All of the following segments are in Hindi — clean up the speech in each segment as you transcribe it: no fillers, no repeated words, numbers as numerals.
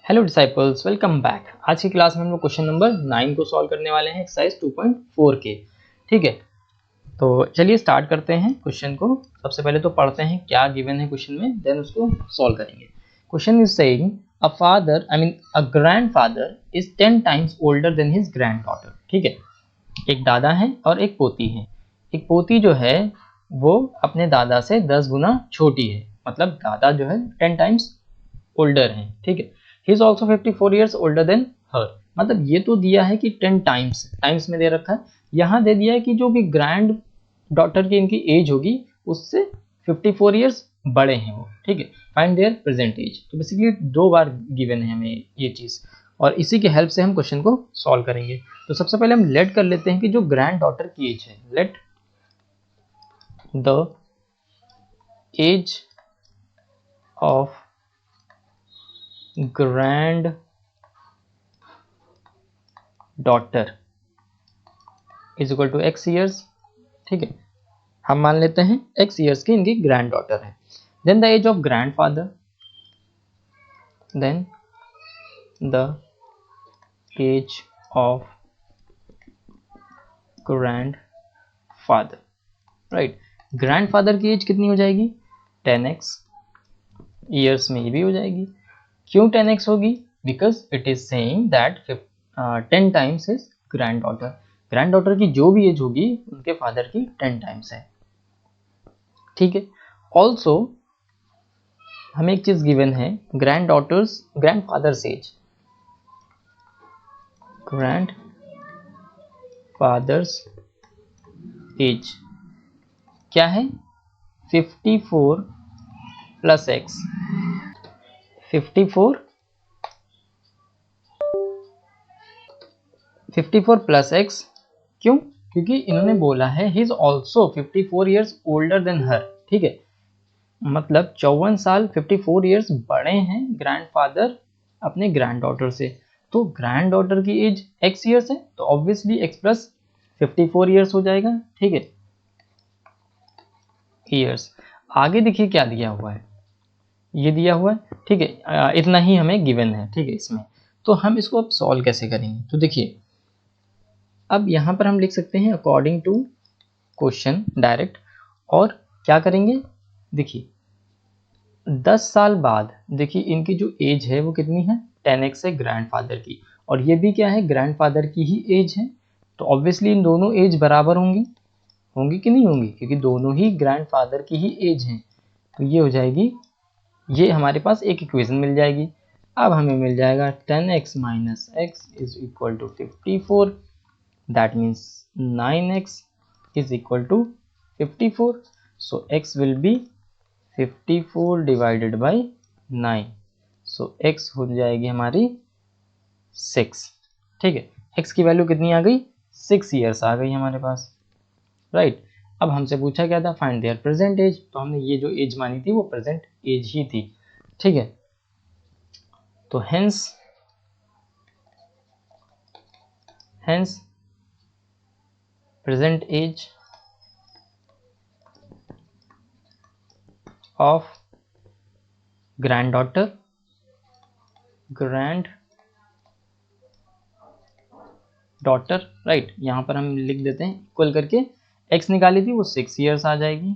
Hello disciples, welcome back. आज की क्लास में हम लोग क्वेश्चन नंबर 9 को सॉल्व करने वाले हैं, एक्सरसाइज 2.4 के। ठीक है, तो चलिए स्टार्ट करते हैं क्वेश्चन को। सबसे पहले तो पढ़ते हैं क्या गिवन है क्वेश्चन में, देन उसको सॉल्व करेंगे। Question is saying a grandfather is 10 times older than his granddaughter. ठीक है, एक दादा है और एक पोती है। एक पोती जो है वो अपने दादा से 10 गुना छोटी है, मतलब दादा जो है 10 टाइम्स ओल्डर है। ठीक है, he is also 54 years older than her. मतलब ये तो दिया है कि 10 टाइम्स में दे रखा है, यहाँ दे दिया है कि जो भी ग्रैंड डॉटर की इनकी एज होगी उससे 54 ईयर्स बड़े हैं वो। ठीक है, फाइंड देयर प्रेजेंट एज। तो बेसिकली 2 बार गिवन है हमें ये चीज, और इसी के हेल्प से हम क्वेश्चन को सॉल्व करेंगे। तो सबसे पहले हम लेट कर लेते हैं कि जो ग्रैंड डॉटर की एज है, let the age of granddaughter is equal to x years. ठीक है, हम मान लेते हैं एक्स ईयर्स की इनकी ग्रैंड डॉटर है। Then the age of grandfather, then the age of grandfather. Right, grandfather की एज कितनी हो जाएगी? 10x। ईयर्स में ये भी हो जाएगी। क्यों 10x होगी? Because it is saying that 10 times is grand daughter. Grand daughter की जो भी एज होगी उनके फादर की 10 टाइम्स है। ठीक है, ऑल्सो हमें एक चीज गिवन है, grand father's age. Grand father's age क्या है? 54 प्लस एक्स। 54 plus x. क्यों? क्योंकि इन्होंने बोला है he is also 54 years older than her. ठीक है, मतलब 54 साल 54 ईयर्स बड़े हैं ग्रैंडफादर अपने ग्रैंड डॉटर से। तो ग्रैंड डॉटर की एज एक्स ईयर्स है, तो ऑब्वियसली एक्स प्लस 54 ईयर्स हो जाएगा। ठीक है, ईयर्स। आगे देखिए क्या दिया हुआ है, ये दिया हुआ है। ठीक है, इतना ही हमें गिवन है। ठीक है, इसमें तो हम इसको अब सॉल्व कैसे करेंगे? तो देखिए, अब यहाँ पर हम लिख सकते हैं अकॉर्डिंग टू क्वेश्चन डायरेक्ट। और क्या करेंगे? देखिए 10 साल बाद देखिए इनकी जो एज है वो कितनी है? 10x है ग्रैंडफादर की, और ये भी क्या है? ग्रैंडफादर की ही एज है। तो ऑब्वियसली इन दोनों एज बराबर होंगी कि नहीं होंगी? क्योंकि दोनों ही ग्रैंडफादर की ही एज हैं। तो ये हो जाएगी, ये हमारे पास एक इक्वेशन मिल जाएगी। अब हमें मिल जाएगा 10x minus x is equal to 54। That means 9x is equal to 54। So x will be 54 divided by 9। So x हो जाएगी हमारी 6। ठीक है, x की वैल्यू कितनी आ गई? 6 ईयर्स आ गई हमारे पास। राइट, अब हमसे पूछा क्या था? Find their present age. तो हमने ये जो एज मानी थी वो प्रेजेंट एज ही थी। ठीक है, तो hence present age of granddaughter. Right, यहां पर हम लिख देते हैं इक्वल करके, x निकाली थी वो 6 ईयर्स आ जाएगी,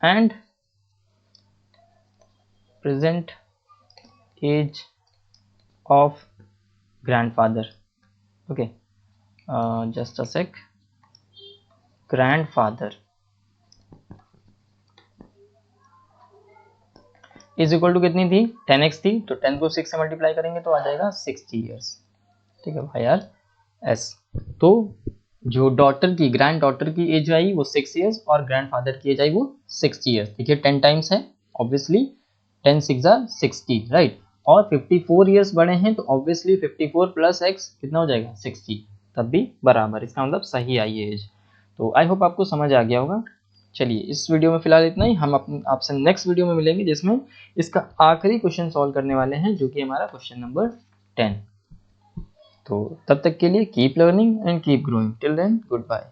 and present age of grandfather. Okay, just a sec. Grandfather is equal to कितनी थी? 10x थी, तो 10 को 6 से मल्टीप्लाई करेंगे तो आ जाएगा 60 ईयर्स। ठीक है भाई यार, एस। तो जो डॉटर की ग्रैंड डॉटर की एज आई वो 6 ईयर्स, और ग्रैंडफादर की एज आई वो 60 ईयर्स। देखिए 10 टाइम्स है, ऑब्वियसली 10 6 जा 60। राइट, और 54 ईयर्स बड़े हैं, तो ऑब्वियसली 54 प्लस एक्स कितना हो जाएगा? 60। तब भी बराबर, इसका मतलब सही आई है एज। तो आई होप आपको समझ आ गया होगा। चलिए इस वीडियो में फिलहाल इतना ही। हम आपसे नेक्स्ट वीडियो में मिलेंगे, जिसमें इसका आखिरी क्वेश्चन सॉल्व करने वाले हैं, जो कि हमारा क्वेश्चन नंबर 10। तो तब तक के लिए keep learning and keep growing. Till then, good bye.